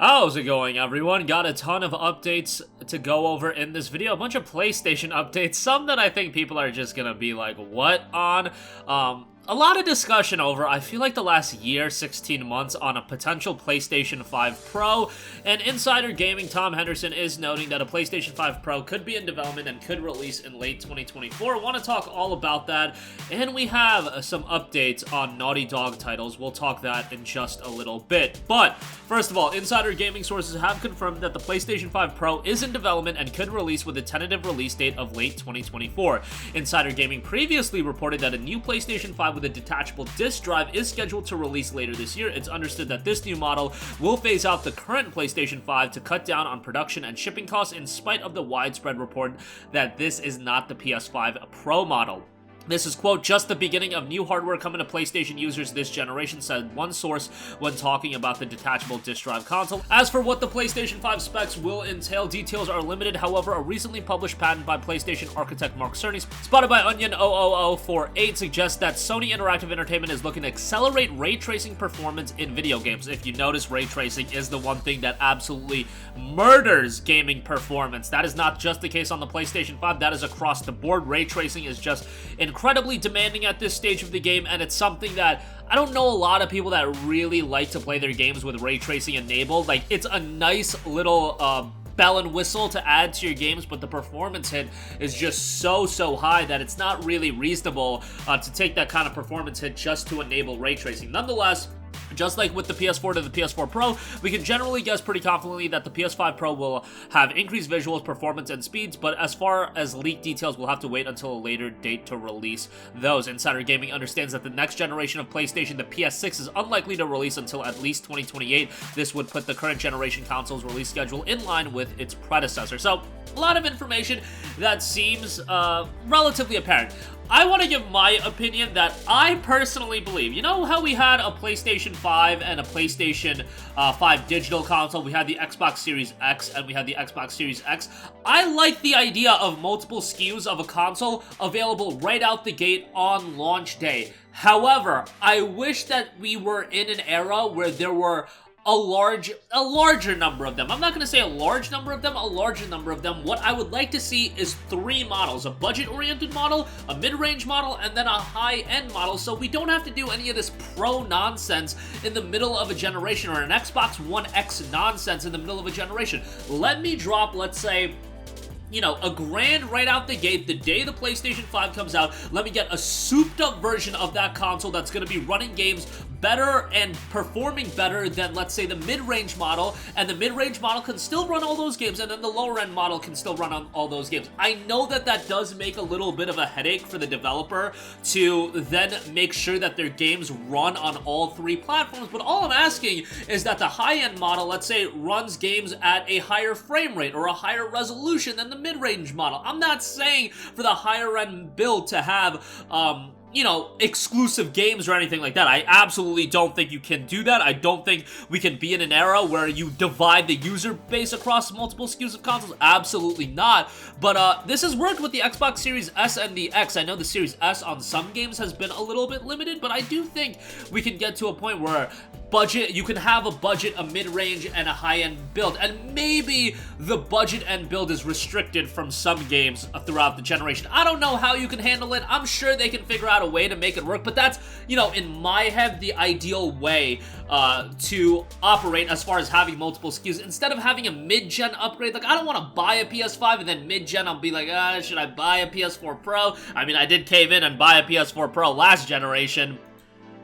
How's it going, everyone? Got a ton of updates to go over in this video. A bunch of PlayStation updates, some that I think people are just gonna be like, what on? A lot of discussion over, I feel like the last year, 16 months, on a potential PlayStation 5 Pro, and Insider Gaming Tom Henderson is noting that a PlayStation 5 Pro could be in development and could release in late 2024. I want to talk all about that, and we have some updates on Naughty Dog titles. We'll talk that in just a little bit. But, first of all, Insider Gaming sources have confirmed that the PlayStation 5 Pro is in development and could release with a tentative release date of late 2024. Insider Gaming previously reported that a new PlayStation 5 with a detachable disc drive is scheduled to release later this year. It's understood that this new model will phase out the current PlayStation 5 to cut down on production and shipping costs, in spite of the widespread report that this is not the PS5 Pro model. This is, quote, just the beginning of new hardware coming to PlayStation users this generation, said one source when talking about the detachable disc drive console. As for what the PlayStation 5 specs will entail, details are limited. However, a recently published patent by PlayStation architect Mark Cerny, spotted by Onion 00048, suggests that Sony Interactive Entertainment is looking to accelerate ray tracing performance in video games. If you notice, ray tracing is the one thing that absolutely murders gaming performance. That is not just the case on the PlayStation 5, that is across the board. Ray tracing is just incredibly demanding at this stage of the game, and it's something that I don't know a lot of people that really like to play their games with ray tracing enabled. Like, it's a nice little bell and whistle to add to your games, but the performance hit is just so high that it's not really reasonable to take that kind of performance hit just to enable ray tracing. Nonetheless, just like with the PS4 to the PS4 Pro, we can generally guess pretty confidently that the PS5 Pro will have increased visuals, performance, and speeds, but as far as leaked details, we'll have to wait until a later date to release those. Insider Gaming understands that the next generation of PlayStation, the PS6, is unlikely to release until at least 2028. This would put the current generation console's release schedule in line with its predecessor. So, a lot of information that seems relatively apparent. I want to give my opinion that I personally believe. You know how we had a PlayStation 5 and a PlayStation 5 digital console? We had the Xbox Series X and we had the Xbox Series X. I like the idea of multiple SKUs of a console available right out the gate on launch day. However, I wish that we were in an era where there were a larger number of them. I'm not going to say a large number of them, a larger number of them. What I would like to see is 3 models: a budget-oriented model, a mid-range model, and then a high-end model, so we don't have to do any of this Pro nonsense in the middle of a generation, or an Xbox One X nonsense in the middle of a generation. Let me drop, let's say, you know, $1,000 right out the gate the day the PlayStation 5 comes out. Let me get a souped-up version of that console that's going to be running games better and performing better than, let's say, the mid-range model, and the mid-range model can still run all those games, and then the lower-end model can still run on all those games. I know that that does make a little bit of a headache for the developer to then make sure that their games run on all 3 platforms, but all I'm asking is that the high-end model, let's say, runs games at a higher frame rate or a higher resolution than the mid-range model. I'm not saying for the higher-end build to have, you know, exclusive games or anything like that. I absolutely don't think you can do that. I don't think we can be in an era where you divide the user base across multiple SKUs of consoles. Absolutely not. But this has worked with the Xbox Series S and the X. I know the Series S on some games has been a little bit limited, but I do think we can get to a point where you can have a budget, a mid-range, and a high-end build, and maybe the budget and build is restricted from some games throughout the generation. I don't know how you can handle it. I'm sure they can figure out a way to make it work, but that's, you know, in my head, the ideal way to operate as far as having multiple SKUs. Instead of having a mid-gen upgrade, like, I don't want to buy a PS5 and then mid-gen I'll be like, should I buy a PS4 Pro? I mean, I did cave in and buy a PS4 Pro last generation.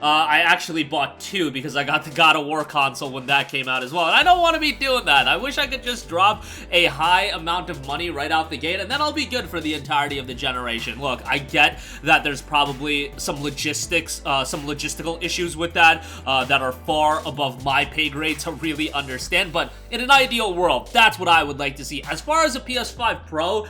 I actually bought 2 because I got the God of War console when that came out as well, and I don't want to be doing that. I wish I could just drop a high amount of money right out the gate, and then I'll be good for the entirety of the generation. Look, I get that there's probably some logistical issues with that that are far above my pay grade to really understand, but in an ideal world, that's what I would like to see. As far as a PS5 Pro,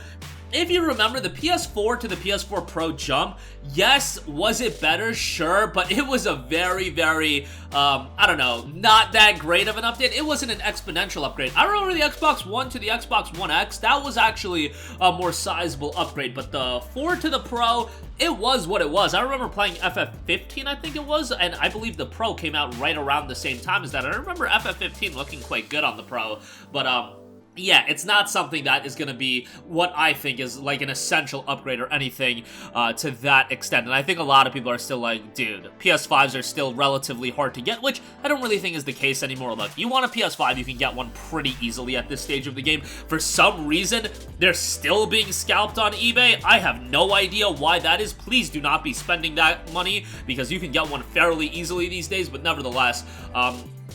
if you remember, the PS4 to the PS4 Pro jump, yes, was it better? Sure, but it was a very, very, I don't know, not that great of an update. It wasn't an exponential upgrade. I remember the Xbox One to the Xbox One X, that was actually a more sizable upgrade, but the 4 to the Pro, it was what it was. I remember playing FF15, I think it was, and I believe the Pro came out right around the same time as that. I remember FF15 looking quite good on the Pro, but, yeah, it's not something that is going to be what I think is like an essential upgrade or anything to that extent. And I think a lot of people are still like, dude, PS5s are still relatively hard to get, which I don't really think is the case anymore. Look, you want a PS5, you can get one pretty easily at this stage of the game. For some reason, they're still being scalped on eBay. I have no idea why that is. Please do not be spending that money because you can get one fairly easily these days, but nevertheless,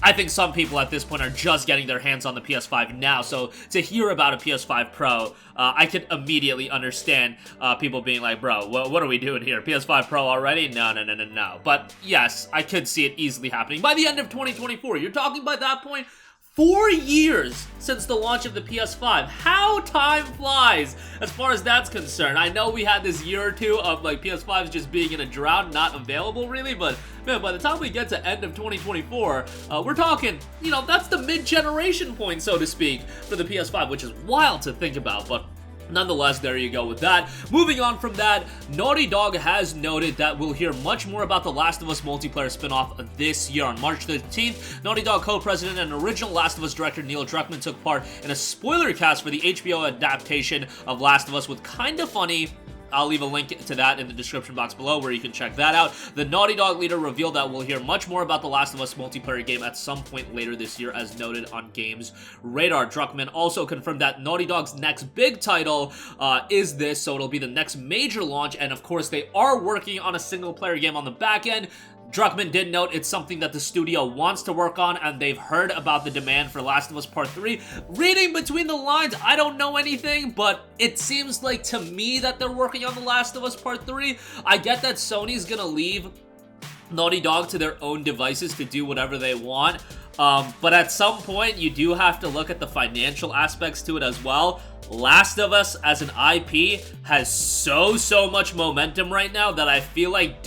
I think some people at this point are just getting their hands on the PS5 now, so to hear about a PS5 Pro, I could immediately understand people being like, bro, what are we doing here? PS5 Pro already? No. But yes, I could see it easily happening by the end of 2024. You're talking by that point, 4 years since the launch of the PS5. How time flies as far as that's concerned. I know we had this year or two of like PS5s just being in a drought, not available really, but man, by the time we get to end of 2024, we're talking, you know, that's the mid-generation point, so to speak, for the PS5, which is wild to think about, but nonetheless, there you go with that. Moving on from that, Naughty Dog has noted that we'll hear much more about The Last of Us multiplayer spin-off this year. On March 13th, Naughty Dog co-president and original Last of Us director Neil Druckmann took part in a spoiler cast for the HBO adaptation of Last of Us with kinda funny. I'll leave a link to that in the description box below where you can check that out. The Naughty Dog leader revealed that we'll hear much more about The Last of Us multiplayer game at some point later this year, as noted on Games Radar. Druckmann also confirmed that Naughty Dog's next big title is this, so it'll be the next major launch, and of course they are working on a single-player game on the back end. Druckmann did note it's something that the studio wants to work on, and they've heard about the demand for Last of Us Part 3. Reading between the lines, I don't know anything, but it seems like to me that they're working on The Last of Us Part 3. I get that Sony's gonna leave Naughty Dog to their own devices to do whatever they want, but at some point, you do have to look at the financial aspects to it as well. Last of Us as an IP has so much momentum right now that I feel like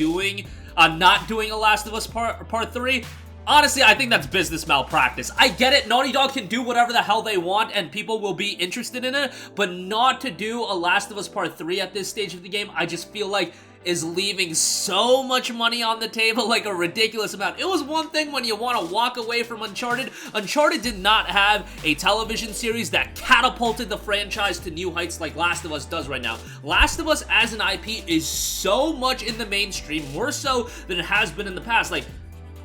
not doing a Last of Us Part 3, honestly, I think that's business malpractice. I get it, Naughty Dog can do whatever the hell they want and people will be interested in it, but not to do a Last of Us Part 3 at this stage of the game, I just feel like is leaving so much money on the table, like a ridiculous amount. It was one thing when you want to walk away from Uncharted. Uncharted did not have a television series that catapulted the franchise to new heights like Last of Us does right now. Last of Us as an IP is so much in the mainstream, more so than it has been in the past. Like,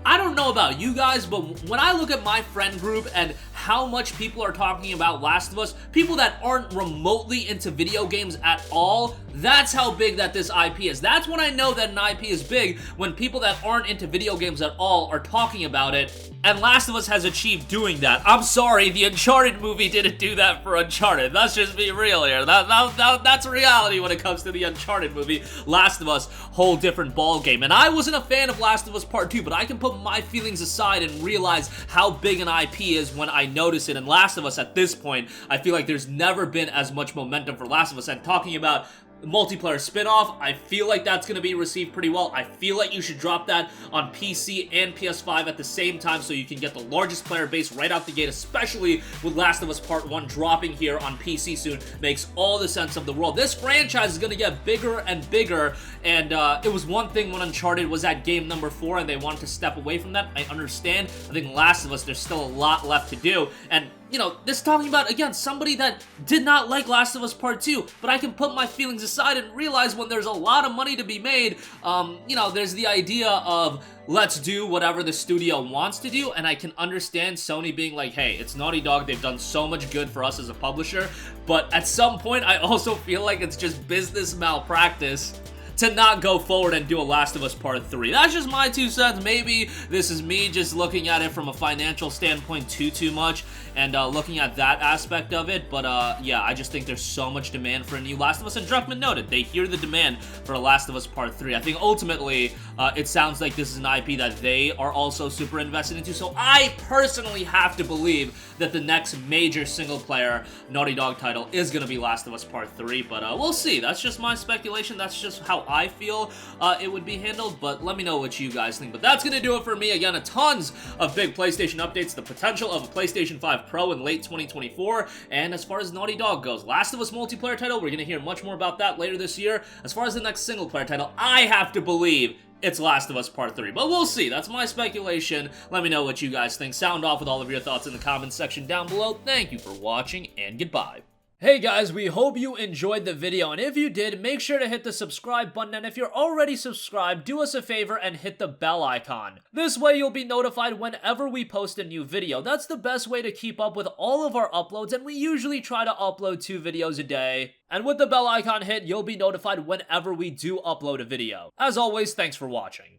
I don't know about you guys, but when I look at my friend group and how much people are talking about Last of Us, people that aren't remotely into video games at all, that's how big that this IP is. That's when I know that an IP is big, when people that aren't into video games at all are talking about it, and Last of Us has achieved doing that. I'm sorry, the Uncharted movie didn't do that for Uncharted. Let's just be real here. That's reality when it comes to the Uncharted movie. Last of Us, whole different ball game. And I wasn't a fan of Last of Us Part 2, but I can put my feelings aside and realize how big an IP is when I notice it. And Last of Us, at this point, I feel like there's never been as much momentum for Last of Us. And talking about multiplayer spin-off, I feel like that's going to be received pretty well. I feel like you should drop that on PC and PS5 at the same time so you can get the largest player base right out the gate, especially with Last of Us Part 1 dropping here on PC soon. Makes all the sense of the world. This franchise is going to get bigger and bigger, and it was one thing when Uncharted was at game number 4 and they wanted to step away from that. I understand. I think Last of Us, there's still a lot left to do, and you know, this is talking about, again, somebody that did not like Last of Us Part 2, but I can put my feelings aside and realize when there's a lot of money to be made, you know, there's the idea of let's do whatever the studio wants to do, and I can understand Sony being like, hey, it's Naughty Dog, they've done so much good for us as a publisher, but at some point, I also feel like it's just business malpractice to not go forward and do a Last of Us Part 3. That's just my 2 cents. Maybe this is me just looking at it from a financial standpoint too much and looking at that aspect of it, but yeah, I just think there's so much demand for a new Last of Us, and Druckmann noted they hear the demand for a Last of Us Part 3. I think ultimately it sounds like this is an IP that they are also super invested into, so I personally have to believe that the next major single-player Naughty Dog title is going to be Last of Us Part 3, but we'll see. That's just my speculation. That's just how I feel it would be handled, but let me know what you guys think. But that's going to do it for me. Again, tons of big PlayStation updates, the potential of a PlayStation 5 Pro in late 2024, and as far as Naughty Dog goes, Last of Us multiplayer title, we're going to hear much more about that later this year. As far as the next single-player title, I have to believe it's Last of Us Part 3, but we'll see. That's my speculation. Let me know what you guys think. Sound off with all of your thoughts in the comments section down below. Thank you for watching, and goodbye. Hey guys, we hope you enjoyed the video, and if you did, make sure to hit the subscribe button, and if you're already subscribed, do us a favor and hit the bell icon. This way you'll be notified whenever we post a new video. That's the best way to keep up with all of our uploads, and we usually try to upload 2 videos a day. And with the bell icon hit, you'll be notified whenever we do upload a video. As always, thanks for watching.